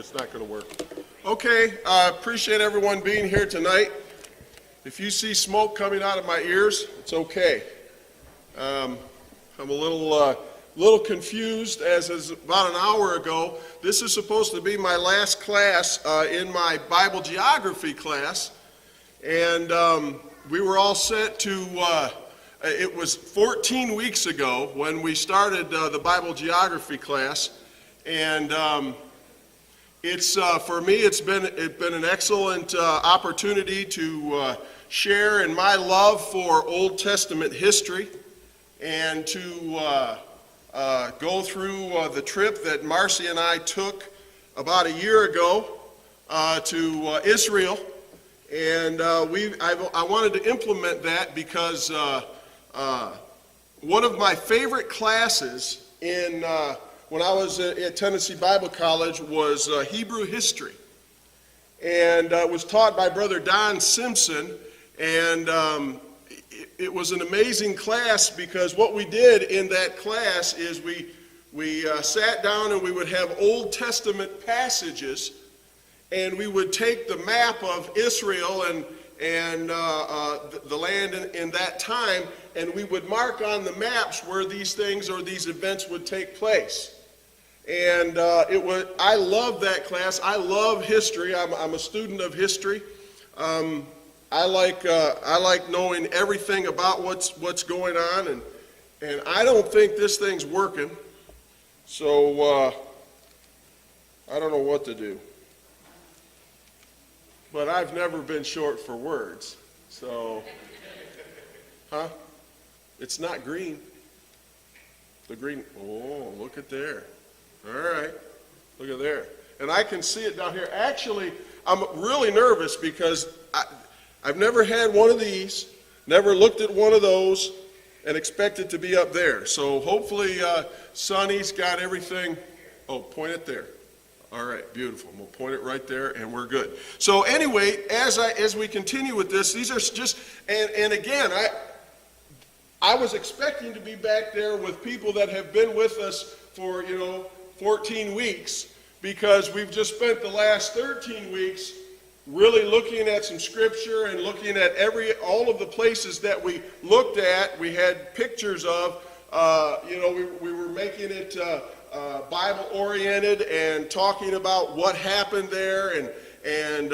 it's not going to work. Okay, appreciate everyone being here tonight. If you see smoke coming out of my ears, it's okay. I'm a little confused, as is about an hour ago. This is supposed to be my last class in my Bible geography class, and we were all set to, it was 14 weeks ago when we started the Bible geography class, and it's for me it's been an excellent opportunity to share in my love for Old Testament history and to go through the trip that Marcy and I took about a year ago to Israel, and I wanted to implement that because one of my favorite classes when I was at Tennessee Bible College was Hebrew history, and it was taught by Brother Don Simpson, and it was an amazing class because what we did in that class is we sat down and we would have Old Testament passages, and we would take the map of Israel and the land in that time, and we would mark on the maps where these things or these events would take place. And I love that class. I love history. I'm a student of history. I like knowing everything about what's going on, and I don't think this thing's working, so I don't know what to do. But I've never been short for words, so, It's not green. The green, oh, look at there. All right, look at there. And I can see it down here. Actually, I'm really nervous because I've never had one of these, never looked at one of those, and expect it to be up there. So hopefully Sonny's got everything. Oh, point it there. All right, beautiful. We'll point it right there, and we're good. So anyway, as we continue with this, these are just, and again, I was expecting to be back there with people that have been with us for 14 weeks, because we've just spent the last 13 weeks really looking at some scripture and looking at all of the places that we looked at. We had pictures of, we were making it Bible oriented and talking about what happened there and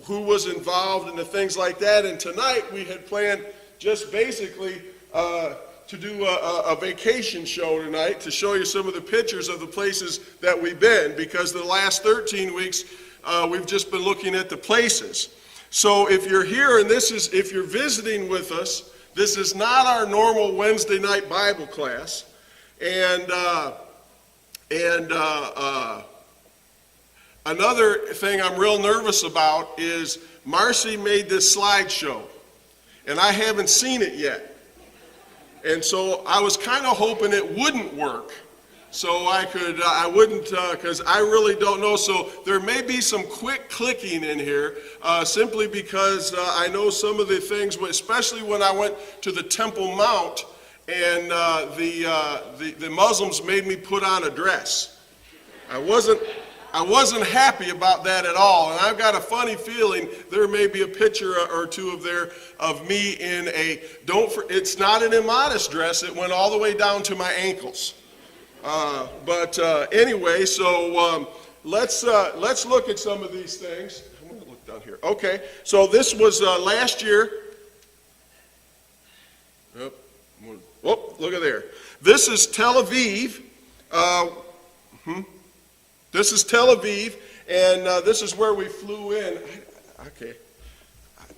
who was involved and the things like that. And tonight we had planned just basically to do a vacation show tonight to show you some of the pictures of the places that we've been, because the last 13 weeks we've just been looking at the places. So if you're here and if you're visiting with us, this is not our normal Wednesday night Bible class. And another thing I'm real nervous about is Marcy made this slideshow, and I haven't seen it yet. And so I was kind of hoping it wouldn't work, so I wouldn't, because I really don't know. So there may be some quick clicking in here, simply because I know some of the things, especially when I went to the Temple Mount, and the Muslims made me put on a dress. I wasn't happy about that at all, and I've got a funny feeling there may be a picture or two of me in it's not an immodest dress. It went all the way down to my ankles. But anyway, so let's look at some of these things. I'm going to look down here. Okay, so this was last year. Oh, look at there. This is Tel Aviv. This is Tel Aviv, and this is where we flew in. Okay,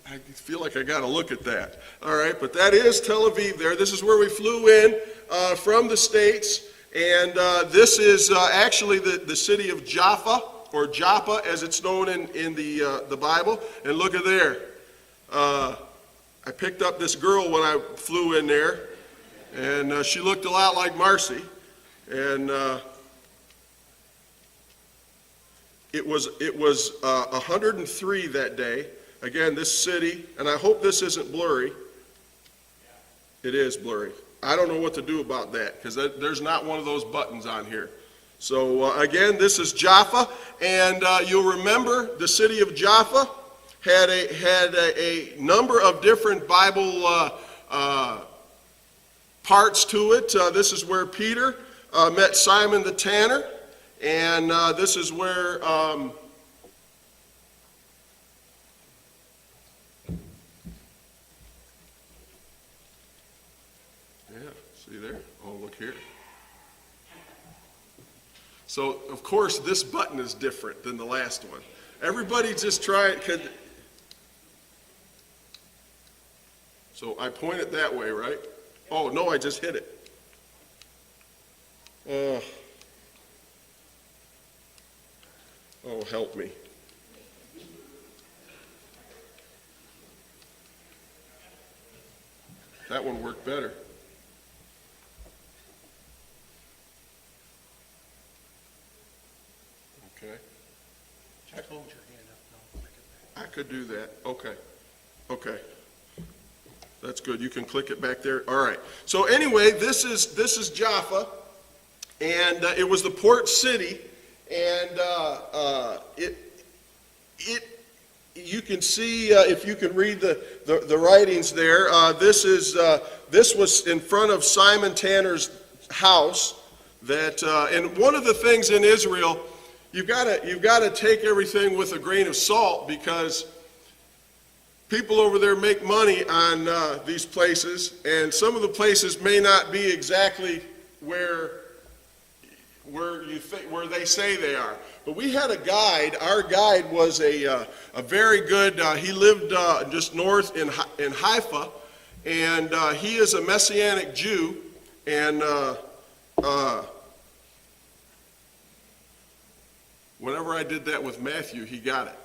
I feel like I got to look at that. All right, but that is Tel Aviv there. This is where we flew in from the States, and this is actually the city of Jaffa, or Joppa as it's known in the Bible. And look at there. I picked up this girl when I flew in there, and she looked a lot like Marcy, and it was 103 that day. Again, this city, and I hope this isn't blurry. It is blurry. I don't know what to do about that, because there's not one of those buttons on here. So again, this is Jaffa, and you'll remember the city of Jaffa had a number of different Bible parts to it. This is where Peter met Simon the tanner, and this is where see there? Oh, look here. So, of course, this button is different than the last one. Everybody just try it. So I point it that way, right? Oh, no, I just hit it. Oh, help me. That one worked better. Okay. Just hold your hand up and I'll click it back. I could do that. Okay. Okay. That's good. You can click it back there. All right. So anyway, this is Jaffa, and it was the port city, and you can see if you can read the writings there. This was in front of Simon Tanner's house. And one of the things in Israel, you've got to take everything with a grain of salt, because people over there make money on these places, and some of the places may not be exactly where they say they are. But we had a guide. Our guide was a very good. He lived just north in Haifa, and he is a Messianic Jew. And whenever I did that with Matthew, he got it.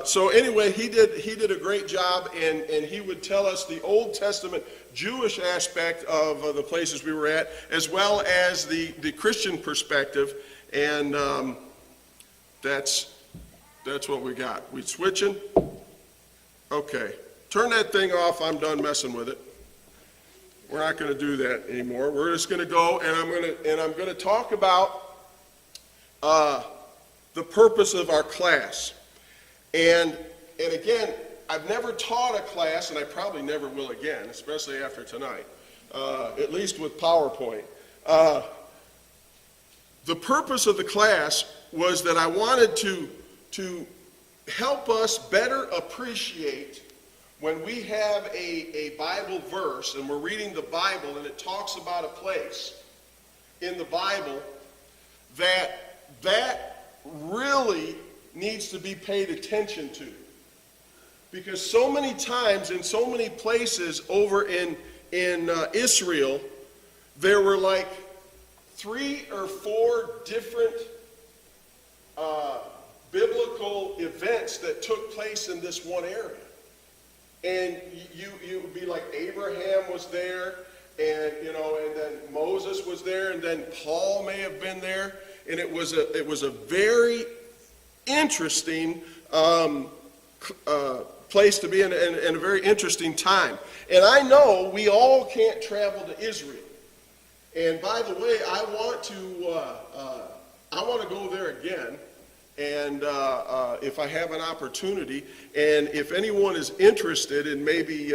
So anyway, he did a great job, and he would tell us the Old Testament Jewish aspect of the places we were at, as well as the Christian perspective, and that's what we got. We switching? Okay. Turn that thing off. I'm done messing with it. We're not going to do that anymore. We're just going to go, and I'm going to talk about the purpose of our class. And again, I've never taught a class, and I probably never will again, especially after tonight, at least with PowerPoint. The purpose of the class was that I wanted to help us better appreciate when we have a Bible verse and we're reading the Bible and it talks about a place in the Bible that really needs to be paid attention to. Because so many times in so many places over in Israel, there were like 3 or 4 different biblical events that took place in this one area. And you would be like Abraham was there, and and then Moses was there, and then Paul may have been there, and it was a very interesting place to be in, and a very interesting time. And I know we all can't travel to Israel. And by the way, I want to go there again. And if I have an opportunity, and if anyone is interested in maybe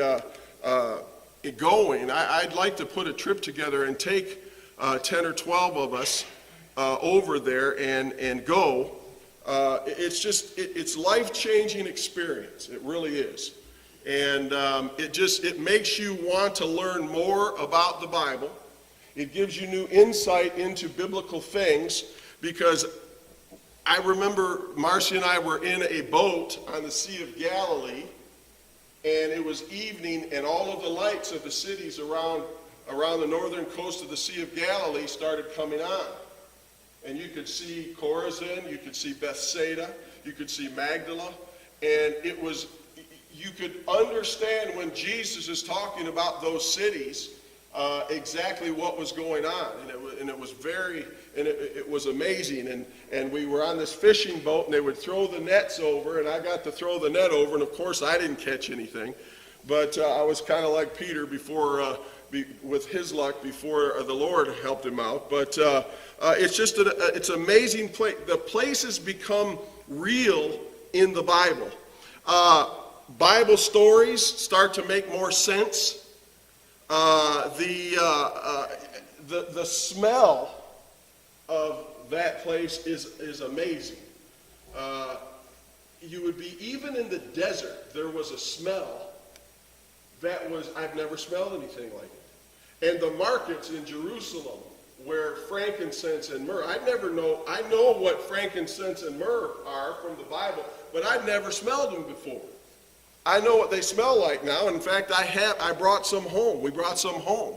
going, I'd like to put a trip together and take 10 or 12 of us over there and go. It's life-changing experience. It really is. And it makes you want to learn more about the Bible. It gives you new insight into biblical things, because I remember Marcy and I were in a boat on the Sea of Galilee, and it was evening, and all of the lights of the cities around the northern coast of the Sea of Galilee started coming on. And you could see Chorazin, you could see Bethsaida, you could see Magdala, and you could understand when Jesus is talking about those cities exactly what was going on, and it was amazing. And we were on this fishing boat, and they would throw the nets over, and I got to throw the net over, and of course I didn't catch anything, but I was kind of like Peter before with his luck before the Lord helped him out. But it's just it's an amazing place. The places become real in the Bible. Bible stories start to make more sense. The smell of that place is amazing. You would be, even in the desert, there was a smell that was, I've never smelled anything like it. And the markets in Jerusalem where frankincense and myrrh, I know what frankincense and myrrh are from the Bible, but I'd never smelled them before. I know what they smell like now. In fact, I brought some home. We brought some home.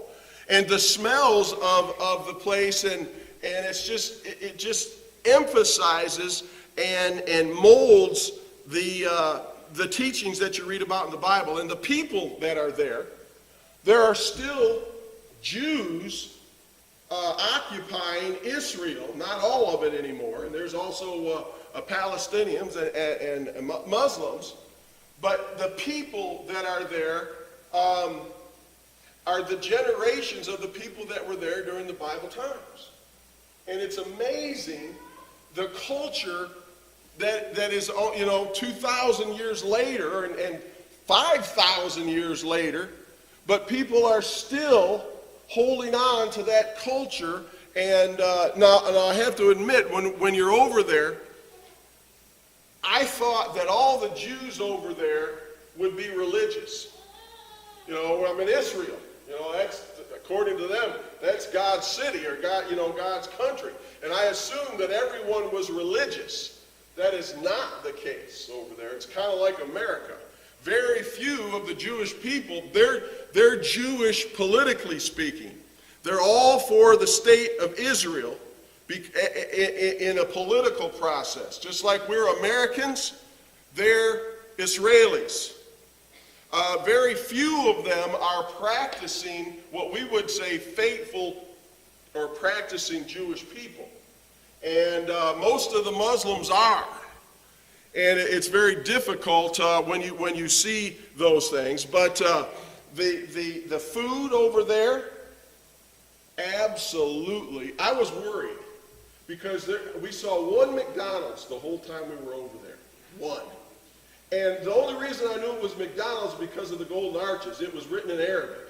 And the smells of the place, and it just emphasizes and molds the teachings that you read about in the Bible. And the people that are there are still Jews occupying Israel, not all of it anymore. And there's also Palestinians and Muslims. But the people that are there are the generations of the people that were there during the Bible times. And it's amazing the culture that is, 2,000 years later and 5,000 years later, but people are still holding on to that culture. And now I have to admit, when you're over there, I thought that all the Jews over there would be religious. I'm in Israel. That's, according to them, that's God's city or God's country. And I assumed that everyone was religious. That is not the case over there. It's kind of like America. Very few of the Jewish people, they're Jewish politically speaking. They're all for the state of Israel in a political process. Just like we're Americans, they're Israelis. Very few of them are practicing what we would say faithful or practicing Jewish people. And most of the Muslims are. And it's very difficult when you see those things. But the food over there, absolutely. I was worried because we saw one McDonald's the whole time we were over there. One. And the only reason I knew it was McDonald's because of the golden arches. It was written in Arabic.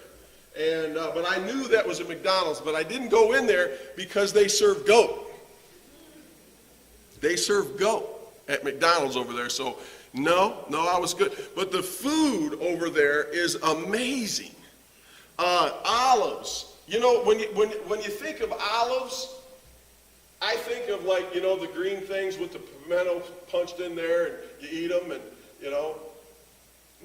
And but I knew that was a McDonald's, but I didn't go in there because they serve goat. They serve goat at McDonald's over there. So no, I was good. But the food over there is amazing. Olives. When you think of olives, I think of the green things with the pimento punched in there, and you eat them, and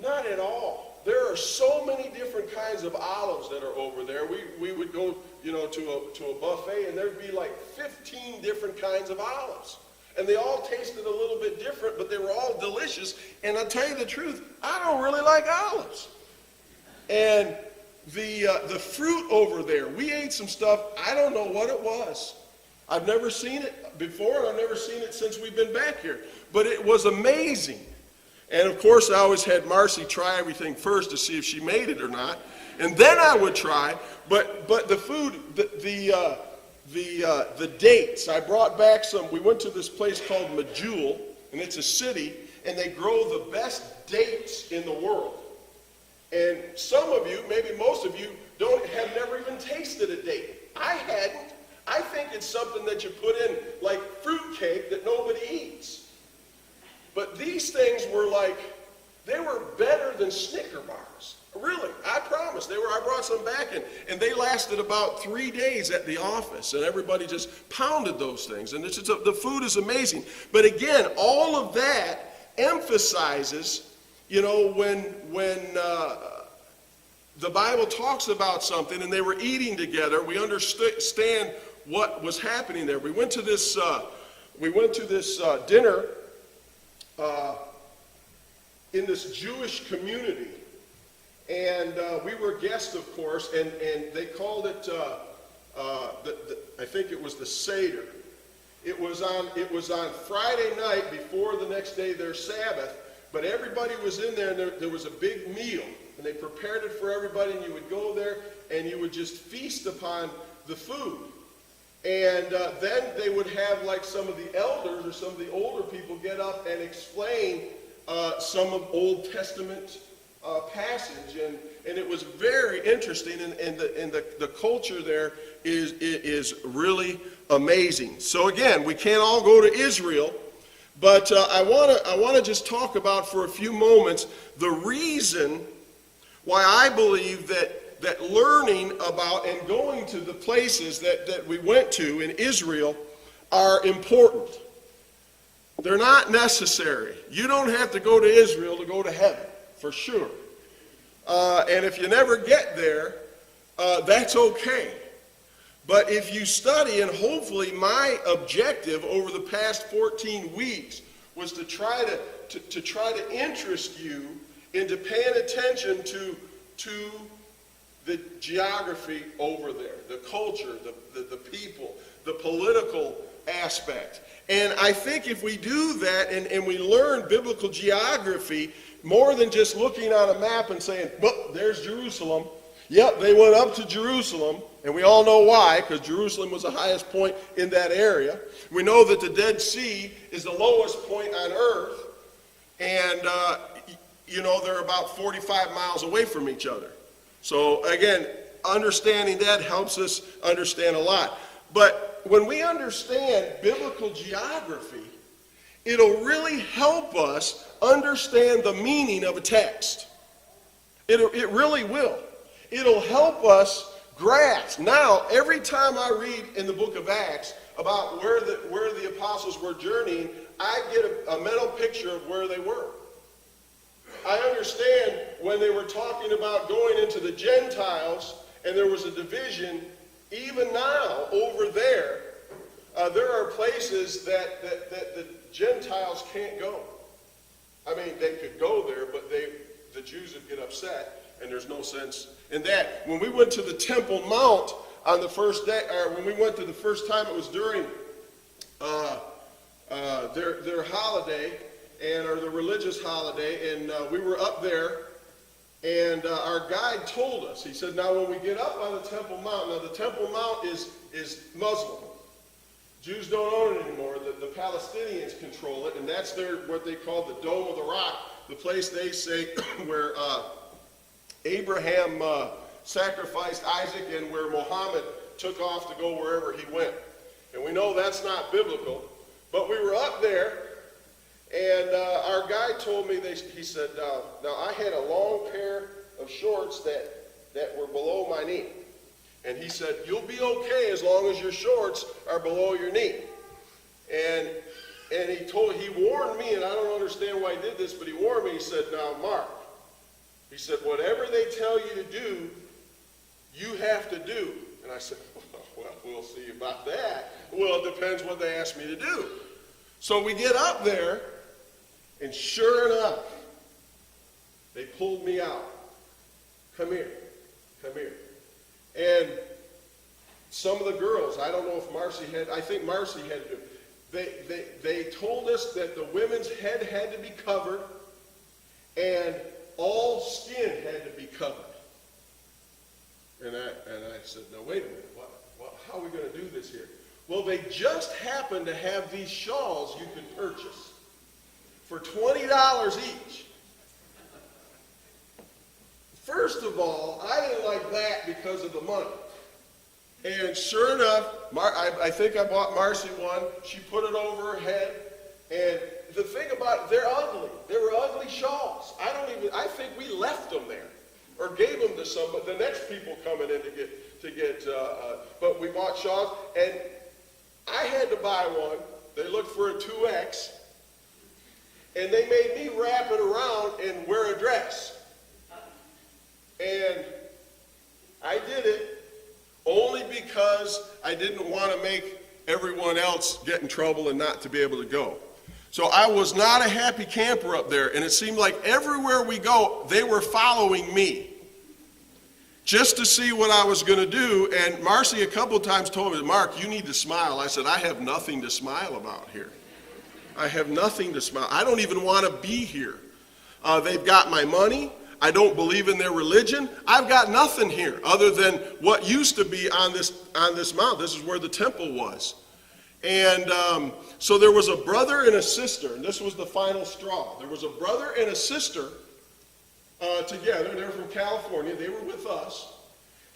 not at all. There are so many different kinds of olives that are over there. We would go, to a buffet, and there'd be like 15 different kinds of olives. And they all tasted a little bit different, but they were all delicious. And I'll tell you the truth, I don't really like olives. And the fruit over there, we ate some stuff, I don't know what it was. I've never seen it before, and I've never seen it since we've been back here. But it was amazing. And of course, I always had Marcy try everything first to see if she made it or not. And then I would try. But the food, the dates, I brought back some. We went to this place called Majul, and it's a city, and they grow the best dates in the world. And some of you, maybe most of you, have never even tasted a date. I hadn't. I think it's something that you put in like fruit cake that nobody eats. But these things were they were better than Snicker bars. Really, I promise. I brought some back, and they lasted about 3 days at the office, and everybody just pounded those things. And the food is amazing. But again, all of that emphasizes, when the Bible talks about something and they were eating together, we understand what was happening there. We went to this dinner in this Jewish community, and we were guests, of course, and they called it I think it was the Seder. It was on Friday night before the next day, their Sabbath, but everybody was in there, and there was a big meal, and they prepared it for everybody, and you would go there, and you would just feast upon the food. And then they would have like some of the elders or some of the older people get up and explain some of Old Testament passage, and it was very interesting, and the culture there is really amazing. So again, we can't all go to Israel, but I want to just talk about for a few moments the reason why I believe that learning about and going to the places that we went to in Israel are important. They're not necessary. You don't have to go to Israel to go to heaven, for sure. And if you never get there, that's okay. But if you study, and hopefully my objective over the past 14 weeks was to try to interest you into paying attention to the geography over there, the culture, the people, the political aspect. And I think if we do that and we learn biblical geography, more than just looking on a map and saying, well, there's Jerusalem. Yep, they went up to Jerusalem, and we all know why, because Jerusalem was the highest point in that area. We know that the Dead Sea is the lowest point on earth, and they're about 45 miles away from each other. So again, understanding that helps us understand a lot. But when we understand biblical geography, it'll really help us understand the meaning of a text. It really will. It'll help us grasp. Now, every time I read in the book of Acts about where the apostles were journeying, I get a mental picture of where they were. I understand when they were talking about going into the Gentiles, and there was a division, even now over there, there are places that the Gentiles can't go. I mean, they could go there, but the Jews would get upset, and there's no sense in that. When we went to the Temple Mount on the first day, or when we went to the first time, it was during their holiday, or the religious holiday, and we were up there, and our guide told us, he said, now when we get up on the Temple Mount, now the Temple Mount is Muslim. Jews don't own it anymore. The Palestinians control it, and that's what they call the Dome of the Rock, the place they say where Abraham sacrificed Isaac and where Muhammad took off to go wherever he went. And we know that's not biblical, but we were up there, and our guide told me, he said, now I had a long pair of shorts that were below my knee. And he said, you'll be okay as long as your shorts are below your knee. And he warned me, and I don't understand why he did this, but he warned me, he said, now Mark, he said, whatever they tell you to do, you have to do. And I said, well, we'll see about that. Well, it depends what they ask me to do. So we get up there, and sure enough, they pulled me out. Come here, come here. And some of the girls, I don't know if Marcy had, I think Marcy had to, they told us that the women's head had to be covered and all skin had to be covered. And I said, now wait a minute, how are we going to do this here? Well, they just happened to have these shawls you could purchase for $20 each. First of all, I didn't like that because of the money. And sure enough, I think I bought Marcy one. She put it over her head. And the thing about it, they're ugly. They were ugly shawls. I think we left them there or gave them to some, but the next people coming in to get, but we bought shawls. And I had to buy one. They looked for a 2X. And they made me wrap it around and wear a dress. And I did it only because I didn't want to make everyone else get in trouble and not to be able to go. So I was not a happy camper up there, and it seemed like everywhere we go, they were following me just to see what I was going to do. And Marcy a couple of times told me, Mark, you need to smile. I said, I have nothing to smile about here. I have nothing to smile. I don't even want to be here. They've got my money. I don't believe in their religion. I've got nothing here other than what used to be on this mount. This is where the temple was. And so there was a brother and a sister, and this was the final straw. There was a brother and a sister together. They were from California. They were with us.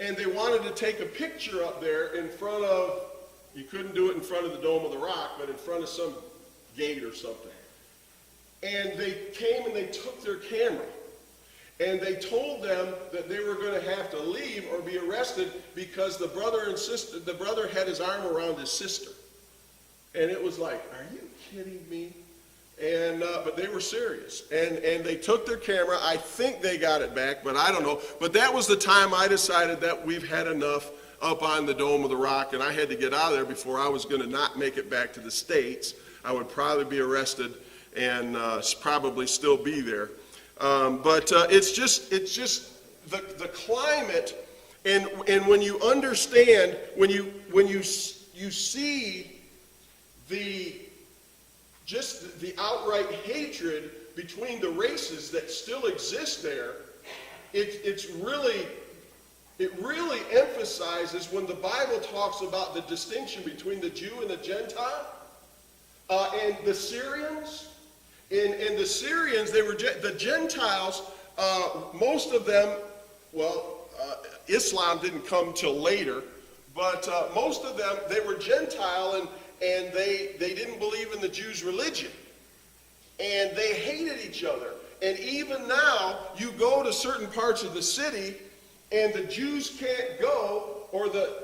And they wanted to take a picture up there in front of, you couldn't do it in front of the Dome of the Rock, but in front of some gate or something. And they came and they took their camera. And they told them that they were going to have to leave or be arrested because the brother had his arm around his sister. And it was like, are you kidding me? And but they were serious. And they took their camera. I think they got it back, but I don't know. But that was the time I decided that we've had enough up on the Dome of the Rock, and I had to get out of there before I was going to not make it back to the States. I would probably be arrested and probably still be there. But it's just the climate, and when you understand, when you see the outright hatred between the races that still exist there, it really emphasizes when the Bible talks about the distinction between the Jew and the Gentile, and the Syrians. And the Syrians, they were the Gentiles. Most of them, Islam didn't come till later, but most of them, they were Gentile, and they didn't believe in the Jews' religion, and they hated each other. And even now, you go to certain parts of the city, and the Jews can't go, or the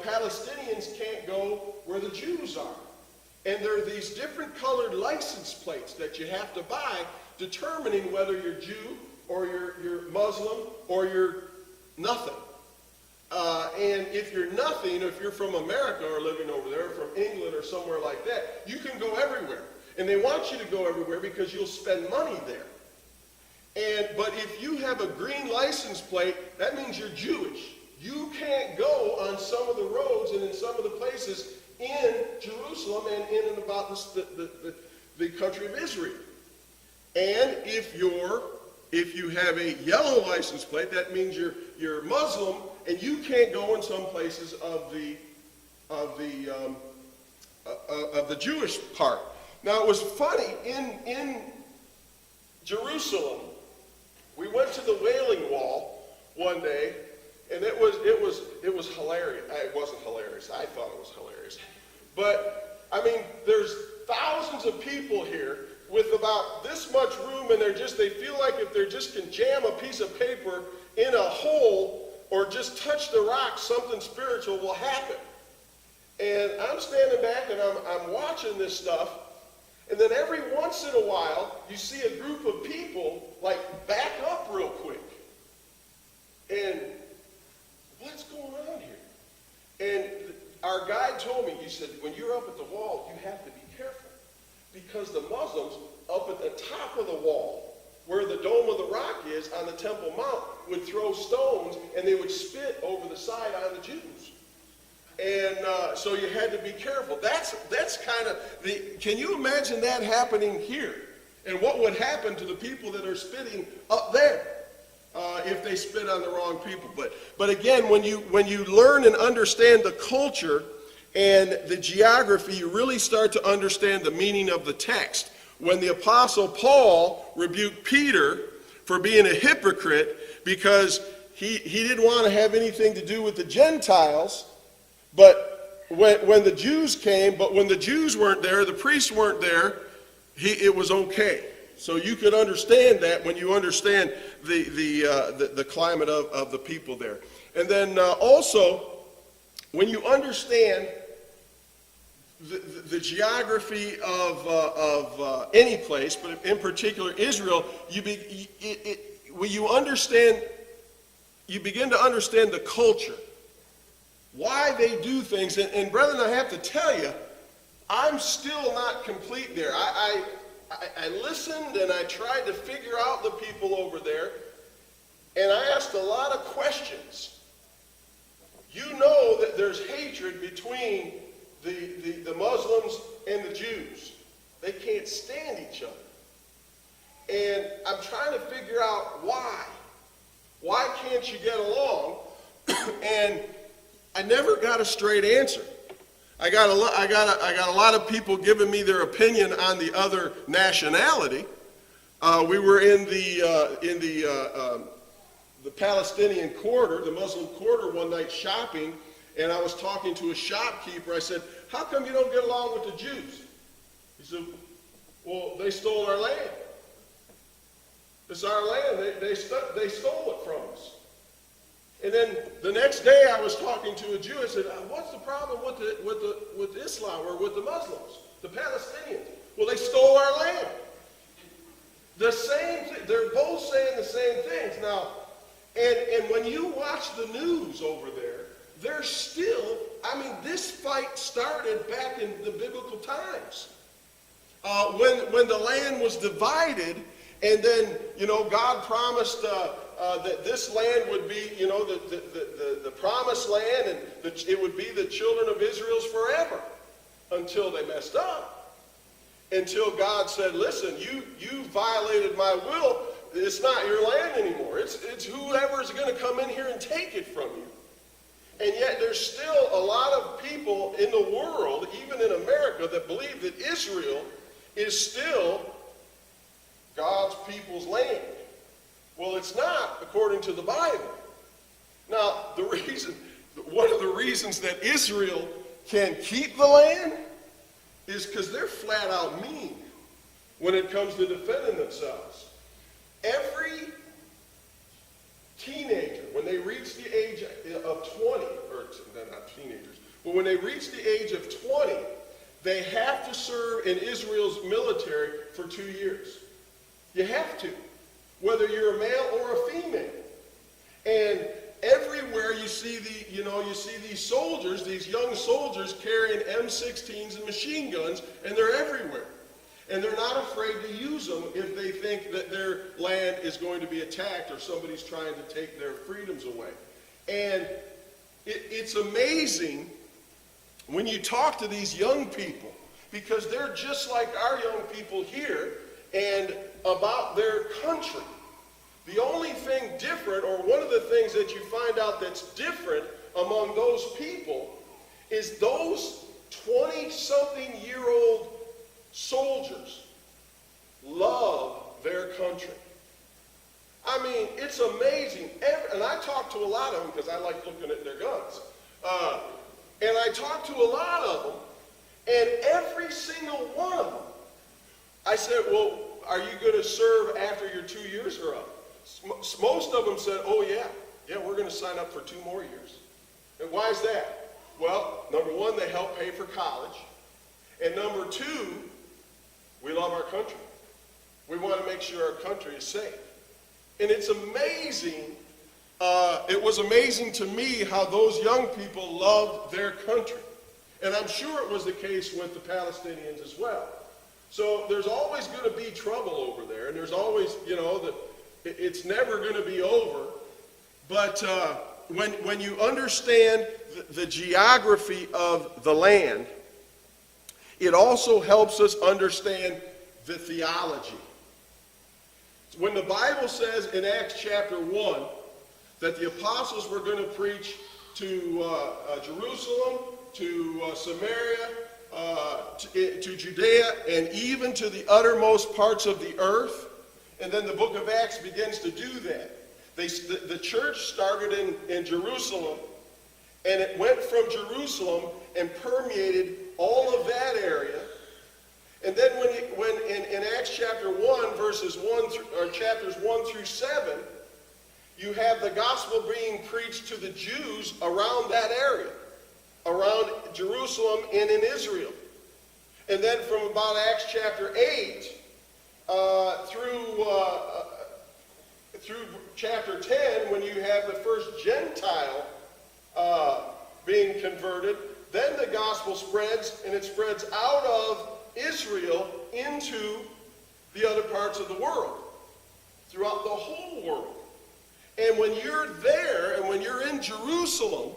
Palestinians can't go where the Jews are. And there are these different colored license plates that you have to buy, determining whether you're Jew or you're Muslim or you're nothing. And if you're nothing, if you're from America or living over there, from England or somewhere like that, you can go everywhere. And they want you to go everywhere because you'll spend money there. But if you have a green license plate, that means you're Jewish. You can't go on some of the roads and in some of the places in Jerusalem and in and about the country of Israel. And if you have a yellow license plate, that means you're Muslim, and you can't go in some places of the Jewish part. Now it was funny in Jerusalem. We went to the Wailing Wall one day, and it was hilarious. It wasn't hilarious. I thought it was hilarious. But, I mean, there's thousands of people here with about this much room, and they feel like if they just can jam a piece of paper in a hole or just touch the rock, something spiritual will happen. And I'm standing back, and I'm watching this stuff, and then every once in a while, you see a group of people, like, back up real quick. And what's going on here? And our guide told me, he said, when you're up at the wall, you have to be careful. Because the Muslims, up at the top of the wall, where the Dome of the Rock is on the Temple Mount, would throw stones, and they would spit over the side on the Jews. And so you had to be careful. That's kind of can you imagine that happening here? And what would happen to the people that are spitting up there if they spit on the wrong people? But again, when you learn and understand the culture and the geography, you really start to understand the meaning of the text. When the Apostle Paul rebuked Peter for being a hypocrite because he didn't want to have anything to do with the Gentiles, but when the Jews came, but when the Jews weren't there, the priests weren't there, it was okay. So you could understand that when you understand the climate of the people there. And then also, when you understand the geography of any place, but in particular Israel, you begin to understand the culture. Why they do things. And brethren, I have to tell you, I'm still not complete there. I listened and I tried to figure out the people over there, and I asked a lot of questions. You know that there's hatred between the Muslims and the Jews. They can't stand each other. I'm trying to figure out why. Why can't you get along? And I never got a straight answer. I got a lot of people giving me their opinion on the other nationality. We were in the Palestinian quarter, the Muslim quarter, one night shopping, and I was talking to a shopkeeper. I said, "How come you don't get along with the Jews?" He said, "Well, they stole our land. It's our land. They stole it from us." And then the next day, I was talking to a Jew. I said, "What's the problem with Islam or with the Muslims, the Palestinians?" "Well, they stole our land." The same thing. They're both saying the same things now. And when you watch the news over there, they're still. I mean, this fight started back in the biblical times, when the land was divided, and then God promised. That this land would be, the promised land, and it would be the children of Israel's forever, until they messed up. Until God said, "Listen, you violated my will. It's not your land anymore. It's whoever's going to come in here and take it from you." And yet there's still a lot of people in the world, even in America, that believe that Israel is still God's people's land. Well, it's not, according to the Bible. Now, one of the reasons that Israel can keep the land is because they're flat out mean when it comes to defending themselves. Every teenager, when they reach the age of 20, or not teenagers, but when they reach the age of 20, they have to serve in Israel's military for 2 years. You have to, whether you're a male or a female. And everywhere you see these soldiers, these young soldiers carrying M16s and machine guns, and they're everywhere. And they're not afraid to use them if they think that their land is going to be attacked or somebody's trying to take their freedoms away. And it's amazing when you talk to these young people, because they're just like our young people here, and about their country. The only thing different, or one of the things that you find out that's different among those people, is those 20-something-year-old soldiers love their country. I mean, it's amazing. And I talk to a lot of them because I like looking at their guns. And I talk to a lot of them, and every single one of them, I said, "Well, are you going to serve after your 2 years are up?" Most of them said, "Oh, yeah, we're going to sign up for 2 more years." And why is that? Well, number one, they help pay for college. And number two, we love our country. We want to make sure our country is safe. And it's amazing. It was amazing to me how those young people loved their country. And I'm sure it was the case with the Palestinians as well. So there's always going to be trouble over there, and there's always, it's never going to be over. But when you understand the geography of the land, it also helps us understand the theology. When the Bible says in Acts chapter 1 that the apostles were going to preach to Jerusalem, to Samaria, to Judea, and even to the uttermost parts of the earth. And then the book of Acts begins to do that. The church started in Jerusalem, and it went from Jerusalem and permeated all of that area. And then when in Acts chapter 1, chapters 1 through 7, you have the gospel being preached to the Jews around that area, around Jerusalem and in Israel. And then from about Acts chapter 8 through chapter 10, when you have the first Gentile being converted, then the gospel spreads, and it spreads out of Israel into the other parts of the world, throughout the whole world. And when you're there, and when you're in Jerusalem,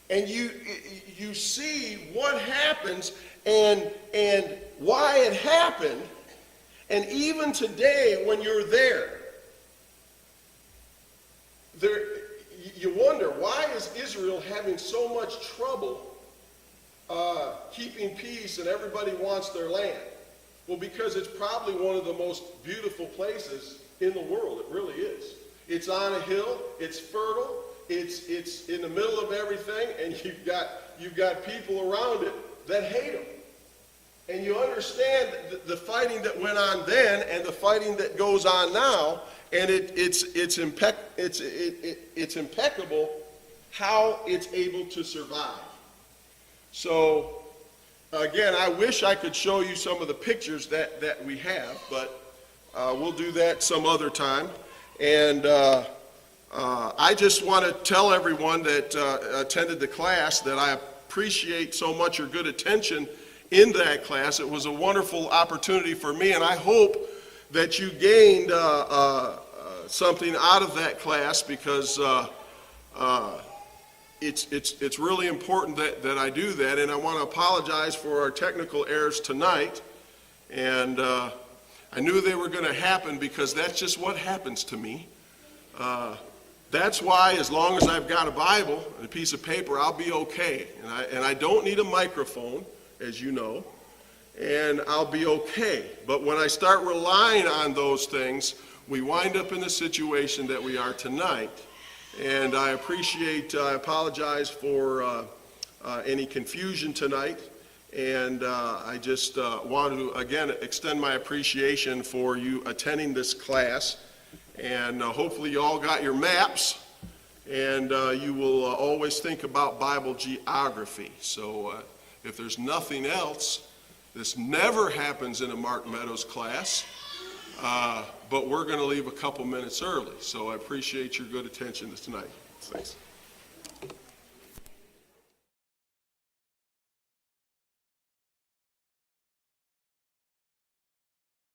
and you see what happens and why it happened, And even today, when you're there, you wonder, why is Israel having so much trouble keeping peace and everybody wants their land? Well, because it's probably one of the most beautiful places in the world. It really is. It's on a hill, it's fertile, it's in the middle of everything, and you've got people around it that hate them. And you understand the fighting that went on then and the fighting that goes on now, and it's impeccable how it's able to survive. So, again, I wish I could show you some of the pictures that we have, but we'll do that some other time. And I just want to tell everyone that attended the class that I appreciate so much your good attention in that class. It was a wonderful opportunity for me, and I hope that you gained something out of that class, because it's really important that I do that. And I want to apologize for our technical errors tonight. And I knew they were going to happen, because that's just what happens to me. That's why, as long as I've got a Bible and a piece of paper, I'll be okay. And I don't need a microphone, as you know, and I'll be okay. But when I start relying on those things, we wind up in the situation that we are tonight. And I apologize for any confusion tonight. And I just want to, again, extend my appreciation for you attending this class. And hopefully you all got your maps, and you will always think about Bible geography. So if there's nothing else, this never happens in a Mark Meadows class, but we're going to leave a couple minutes early. So I appreciate your good attention tonight. Thanks.